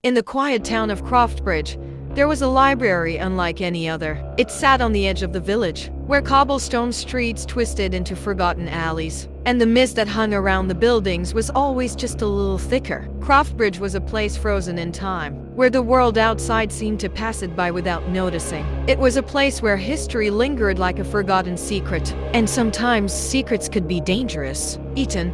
In the quiet town of Croftbridge, there was a library unlike any other. It sat on the edge of the village, where cobblestone streets twisted into forgotten alleys, and the mist that hung around the buildings was always just a little thicker. Croftbridge was a place frozen in time, where the world outside seemed to pass it by without noticing. It was a place where history lingered like a forgotten secret, and sometimes secrets could be dangerous. Etan,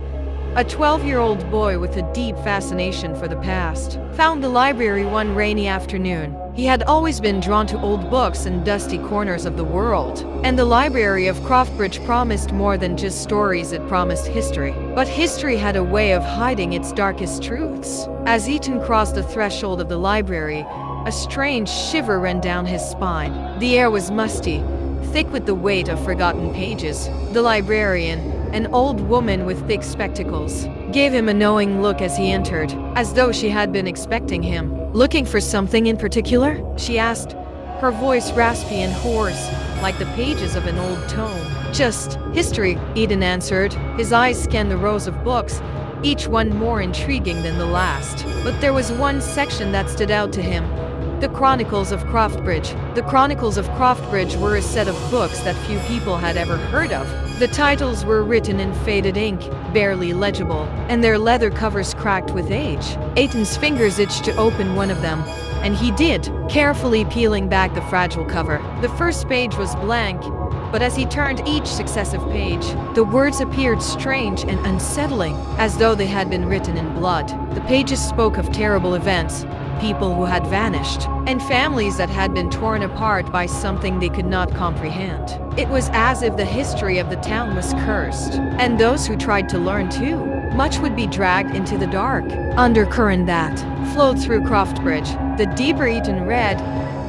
a 12-year-old boy with a deep fascination for the past, found the library one rainy afternoon. He had always been drawn to old books and dusty corners of the world, and the library of Croftbridge promised more than just stories, it promised history. But history had a way of hiding its darkest truths. As Etan crossed the threshold of the library, a strange shiver ran down his spine. The air was musty, thick with the weight of forgotten pages. The librarian, an old woman with thick spectacles, gave him a knowing look as he entered, as though she had been expecting him. "Looking for something in particular?" she asked, her voice raspy and hoarse, like the pages of an old tome. "Just history," Etan answered. His eyes scanned the rows of books, each one more intriguing than the last. But there was one section that stood out to him: the Chronicles of Croftbridge. The Chronicles of Croftbridge were a set of books that few people had ever heard of. The titles were written in faded ink, barely legible, and their leather covers cracked with age. Etan's fingers itched to open one of them, and he did, carefully peeling back the fragile cover. The first page was blank, but as he turned each successive page, the words appeared strange and unsettling, as though they had been written in blood. The pages spoke of terrible events, people who had vanished, and families that had been torn apart by something they could not comprehend. It was as if the history of the town was cursed, and those who tried to learn too. Much would be dragged into the dark undercurrent that flowed through Croftbridge. The deeper Etan read,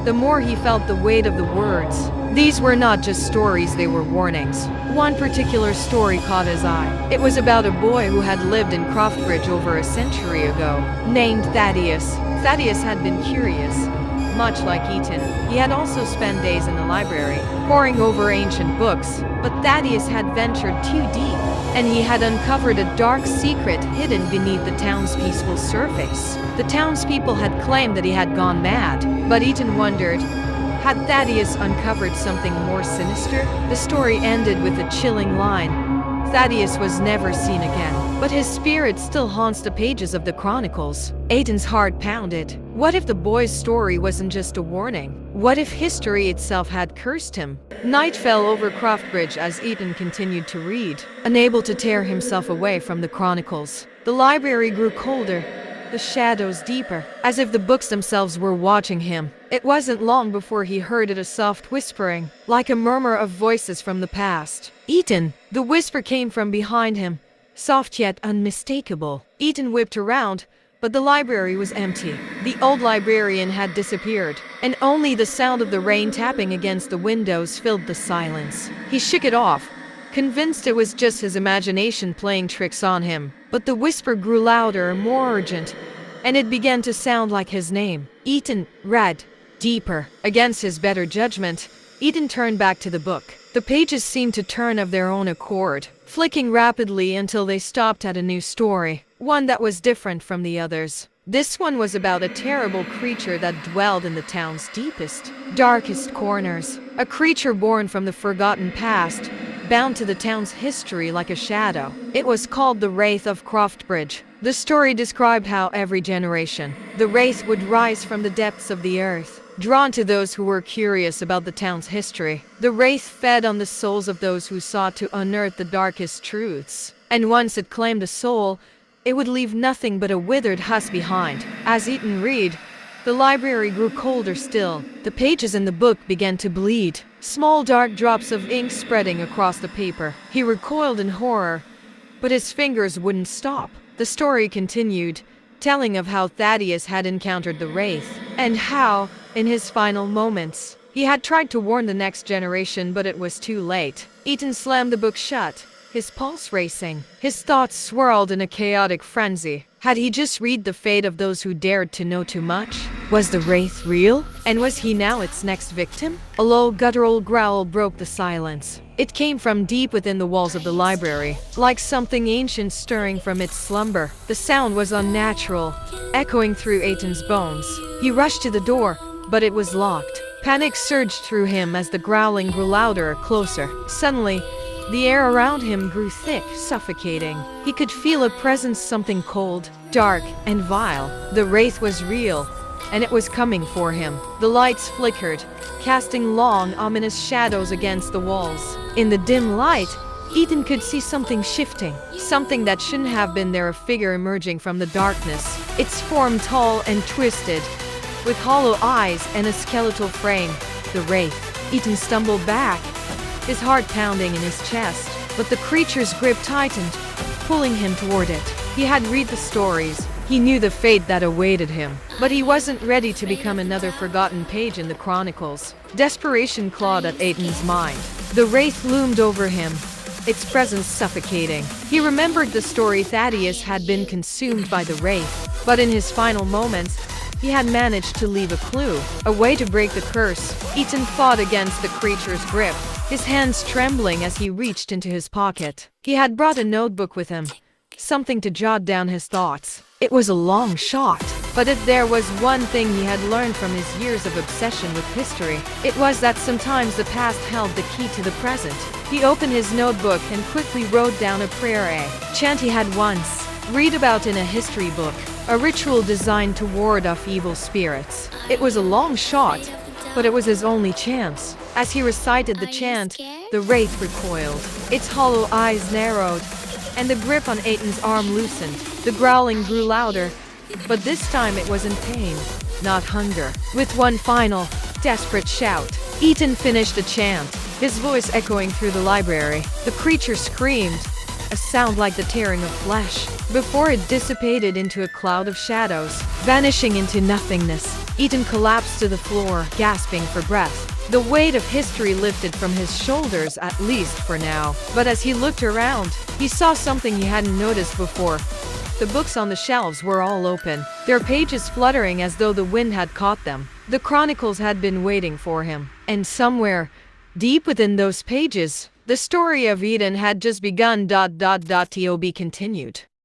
the more he felt the weight of the words. These were not just stories, they were warnings. One particular story caught his eye. It was about a boy who had lived in Croftbridge over a century ago, named Thaddeus. Thaddeus had been curious, much like Etan. He had also spent days in the library, poring over ancient books. But Thaddeus had ventured too deep, and he had uncovered a dark secret hidden beneath the town's peaceful surface. The townspeople had claimed that he had gone mad, but Etan wondered, had Thaddeus uncovered something more sinister? The story ended with a chilling line: Thaddeus was never seen again, but his spirit still haunts the pages of the Chronicles. Etan's heart pounded. What if the boy's story wasn't just a warning? What if history itself had cursed him? Night fell over Croftbridge as Etan continued to read, unable to tear himself away from the Chronicles. The library grew colder, the shadows deeper, as if the books themselves were watching him. It wasn't long before he heard a soft whispering, like a murmur of voices from the past. "Etan!" The whisper came from behind him, soft yet unmistakable. Etan whipped around, but the library was empty. The old librarian had disappeared, and only the sound of the rain tapping against the windows filled the silence. He shook it off, convinced it was just his imagination playing tricks on him. But the whisper grew louder, more urgent, and it began to sound like his name. Etan read deeper. Against his better judgment, Etan turned back to the book. The pages seemed to turn of their own accord, flicking rapidly until they stopped at a new story, one that was different from the others. This one was about a terrible creature that dwelled in the town's deepest, darkest corners. A creature born from the forgotten past, bound to the town's history like a shadow. It was called the Wraith of Croftbridge. The story described how every generation, the Wraith would rise from the depths of the earth, drawn to those who were curious about the town's history. The Wraith fed on the souls of those who sought to unearth the darkest truths. And once it claimed a soul, it would leave nothing but a withered husk behind. As Etan read, the library grew colder still. The pages in the book began to bleed, small dark drops of ink spreading across the paper. He recoiled in horror, but his fingers wouldn't stop. The story continued, telling of how Thaddeus had encountered the Wraith, and how, in his final moments, he had tried to warn the next generation, but it was too late. Etan slammed the book shut, his pulse racing. His thoughts swirled in a chaotic frenzy. Had he just read the fate of those who dared to know too much? Was the wraith real? And was he now its next victim? A low guttural growl broke the silence. It came from deep within the walls of the library, like something ancient stirring from its slumber. The sound was unnatural, echoing through Etan's bones. He rushed to the door, but it was locked. Panic surged through him as the growling grew louder, closer. Suddenly, the air around him grew thick, suffocating. He could feel a presence, something cold, dark, and vile. The wraith was real, and it was coming for him. The lights flickered, casting long, ominous shadows against the walls. In the dim light, Etan could see something shifting, something that shouldn't have been there, a figure emerging from the darkness. Its form tall and twisted, with hollow eyes and a skeletal frame. The wraith. Etan stumbled back, his heart pounding in his chest, but the creature's grip tightened, pulling him toward it. He had read the stories. He knew the fate that awaited him, but he wasn't ready to become another forgotten page in the Chronicles. Desperation clawed at Etan's mind. The wraith loomed over him, its presence suffocating. He remembered the story. Thaddeus had been consumed by the wraith, but in his final moments, he had managed to leave a clue, a way to break the curse. Etan fought against the creature's grip, his hands trembling as he reached into his pocket. He had brought a notebook with him, something to jot down his thoughts. It was a long shot, but if there was one thing he had learned from his years of obsession with history, it was that sometimes the past held the key to the present. He opened his notebook and quickly wrote down a prayer, a chant he had once read about in a history book, a ritual designed to ward off evil spirits. It was a long shot, but it was his only chance. As he recited the chant, the wraith recoiled. Its hollow eyes narrowed, and the grip on Etan's arm loosened. The growling grew louder, but this time it was in pain, not hunger. With one final, desperate shout, Etan finished the chant, his voice echoing through the library. The creature screamed, a sound like the tearing of flesh, before it dissipated into a cloud of shadows, vanishing into nothingness. Etan collapsed to the floor, gasping for breath. The weight of history lifted from his shoulders, at least for now. But as he looked around, he saw something he hadn't noticed before. The books on the shelves were all open, their pages fluttering as though the wind had caught them. The Chronicles had been waiting for him, and somewhere, deep within those pages, the story of Etan had just begun. To be continued.